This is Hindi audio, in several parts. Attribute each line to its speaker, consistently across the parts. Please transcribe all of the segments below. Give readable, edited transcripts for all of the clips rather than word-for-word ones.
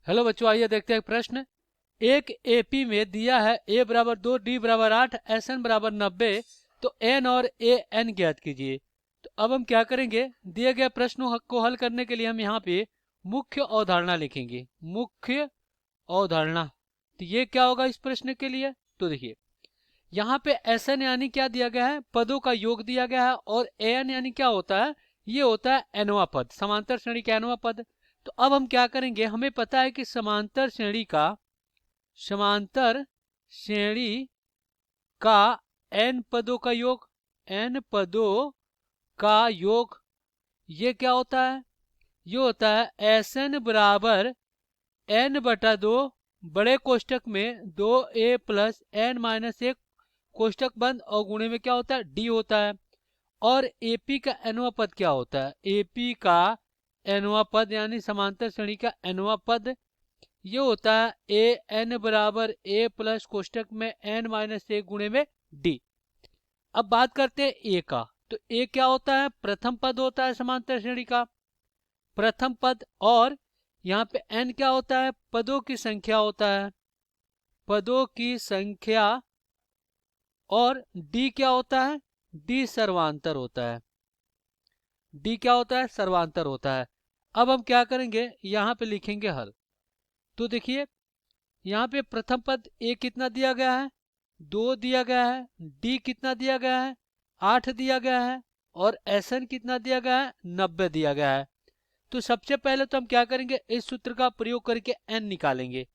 Speaker 1: हेलो बच्चों, आइए देखते हैं एक प्रश्न। एक एपी में दिया है ए बराबर 2, डी बराबर 8, एस एन बराबर 90, तो एन और ए एन ज्ञात कीजिए। तो अब हम क्या करेंगे, दिए गए प्रश्नों को हल करने के लिए हम यहाँ पे मुख्य अवधारणा लिखेंगे। मुख्य अवधारणा, तो ये क्या होगा इस प्रश्न के लिए? तो देखिए, यहाँ पे एस एन यानी क्या दिया गया है, पदों का योग दिया गया है, और ए एन यानी क्या होता है, ये होता है एनवा पद, समांतर श्रेणी का एनवा पद। तो अब हम क्या करेंगे, हमें पता है कि समांतर श्रेणी का एन पदों का योग, एन पदों का योग, ये क्या होता है, ये होता है एस एन बराबर एन बटा 2 बड़े कोष्टक में 2a प्लस एन माइनस 1 कोष्टक बंद, और गुणे में क्या होता है, डी होता है। और एपी का एनवा पद क्या होता है, एपी का एनवा पद यानी समांतर श्रेणी का एनवा पद, ये होता है ए एन बराबर ए प्लस कोष्टक में एन माइनस 1 गुणे में डी। अब बात करते हैं ए का। तो ए क्या होता है, प्रथम पद होता है समांतर श्रेणी का प्रथम पद, और यहाँ पे एन क्या होता है, पदों की संख्या होता है, पदों की संख्या, और डी क्या होता है, डी सर्वांतर होता है, डी क्या होता है, सर्वांतर होता है। अब हम क्या करेंगे, यहाँ पे लिखेंगे हल। तो देखिए, यहाँ पे प्रथम पद ए कितना दिया गया है, 2 दिया गया है, डी कितना दिया गया है, 8 दिया गया है, और एस एन कितना दिया गया है, 90 दिया गया है। तो सबसे पहले तो हम क्या करेंगे, इस सूत्र का प्रयोग करके एन निकालेंगे।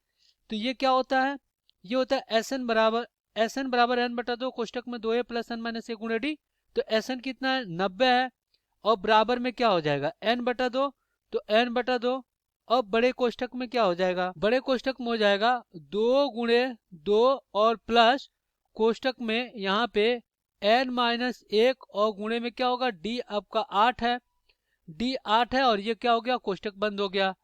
Speaker 1: तो ये क्या होता है, ये होता है एस एन बराबर एन बटा 2 कोष्टक में 2a प्लस एन माइनस 1 गुणे डी। तो एस एन कितना है, 90 है, और बराबर में क्या हो जाएगा, एन बटा 2, तो एन बटा 2, अब बड़े कोष्टक में क्या हो जाएगा, बड़े कोष्टक में हो जाएगा 2 गुणे 2, और प्लस कोष्टक में यहाँ पे एन माइनस 1, और गुणे में क्या होगा, डी आपका 8 है, डी 8 है, और ये क्या हो गया, कोष्टक बंद हो गया।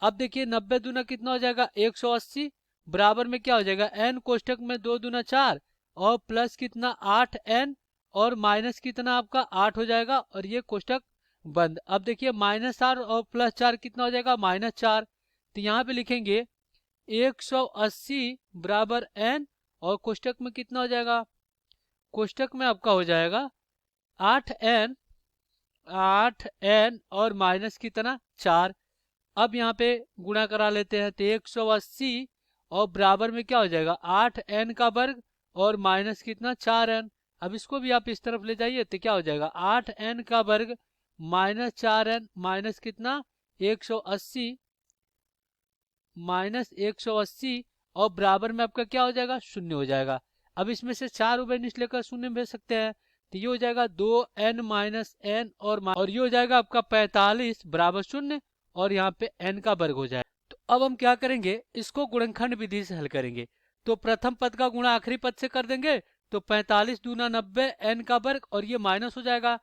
Speaker 1: अब देखिए 90 दूना कितना हो जाएगा, 180, बराबर में क्या हो जाएगा, एन कोष्टक में 2 दूना 4, और प्लस कितना 8 एन, और माइनस कितना आपका 8 हो जाएगा, और ये कोष्टक बंद। अब देखिए -4 और +4 कितना हो जाएगा, -4। तो यहाँ पे लिखेंगे 180 बराबर एन, और कोष्टक में कितना हो जाएगा, कोष्टक में आपका हो जाएगा 8n, 8n और माइनस कितना 4। अब यहाँ पे गुणा करा लेते हैं, तो 180 और बराबर में क्या हो जाएगा, 8n का वर्ग, और माइनस कितना 4n। अब इसको भी आप इस तरफ ले जाइए, तो क्या हो जाएगा, 8n का वर्ग माइनस 4n, माइनस कितना 180, -180, और बराबर में आपका क्या हो जाएगा, 0 हो जाएगा। अब इसमें से 4 उभयनिष्ठ लेकर 0 भेज सकते हैं, तो ये हो जाएगा 2n माइनस n, और ये हो जाएगा आपका 45 बराबर 0, और यहाँ पे n का वर्ग हो जाएगा। तो अब हम क्या करेंगे, इसको गुणनखंड विधि से हल करेंगे। तो प्रथम पद का गुणा आखिरी पद से कर देंगे, तो 45 दूना 90 n का वर्ग, और ये माइनस हो जाएगा।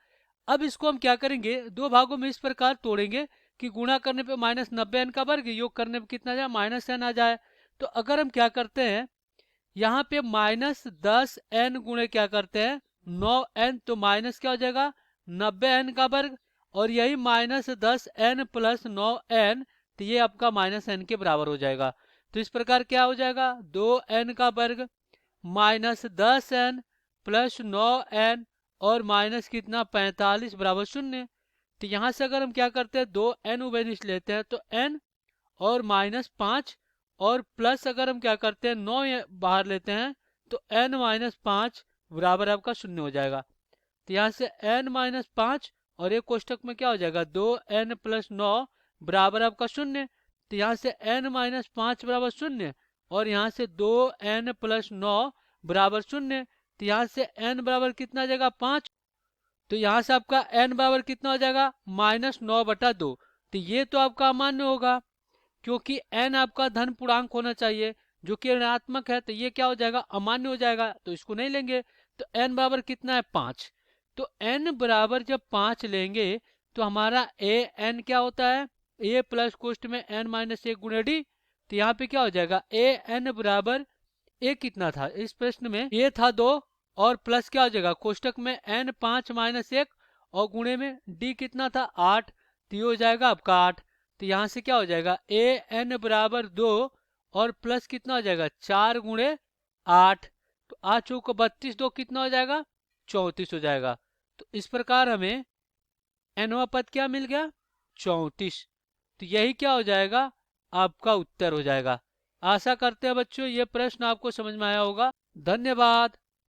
Speaker 1: अब इसको हम क्या करेंगे, दो भागों में इस प्रकार तोड़ेंगे कि गुणा करने पे -90n का वर्ग, योग करने पे कितना जाए, -n आ जाए। तो अगर हम क्या करते हैं, यहाँ पे -10n गुणे क्या करते हैं 9n, तो माइनस क्या हो जाएगा 90n का वर्ग, और यही -10n प्लस 9n, तो ये आपका -n के बराबर हो जाएगा। तो इस प्रकार क्या हो जाएगा, 2n का वर्ग -10n प्लस 9n, और माइनस कितना 45 बराबर 0। तो यहाँ से अगर हम क्या करते हैं, 2n उभयनिष्ठ लेते हैं, तो n और -5, और प्लस अगर हम क्या करते हैं 9 बाहर लेते हैं, तो n-5 बराबर आपका 0 हो जाएगा। तो यहाँ से n-5, और एक कोष्टक में क्या हो जाएगा, 2n प्लस 9 बराबर आपका 0। तो यहाँ से n-5 बराबर 0, और यहाँ से 2n प्लस 9 बराबर 0। तो यहाँ से n बराबर कितना आ जाएगा, 5। तो यहाँ से आपका n बराबर कितना हो जाएगा, -9/2। तो ये तो आपका अमान्य होगा, क्योंकि n आपका धन पूर्णांक होना चाहिए, जो कि ऋणात्मक है, तो ये क्या हो जाएगा, अमान्य हो जाएगा, तो इसको नहीं लेंगे। तो n बराबर कितना है, 5। तो n बराबर जब 5 लेंगे, तो हमारा a n क्या होता है, a प्लस कोष्ट में n-1 गुणे डी। तो यहाँ पे क्या हो जाएगा, a n बराबर a कितना था इस प्रश्न में, a था 2, और प्लस क्या हो जाएगा, कोष्टक में n-5 - 1, और गुणे में d कितना था 8, तो ये हो जाएगा आपका 8। तो यहाँ से क्या हो जाएगा, ए एन बराबर 2 और प्लस कितना हो जाएगा 4 गुणे 8, तो 8 चौको 32, 2 कितना हो जाएगा 34 हो जाएगा। तो इस प्रकार हमें एनवा पद क्या मिल गया 34। तो यही क्या हो जाएगा आपका उत्तर हो जाएगा। आशा करते हैं बच्चों ये प्रश्न आपको समझ में आया होगा। धन्यवाद।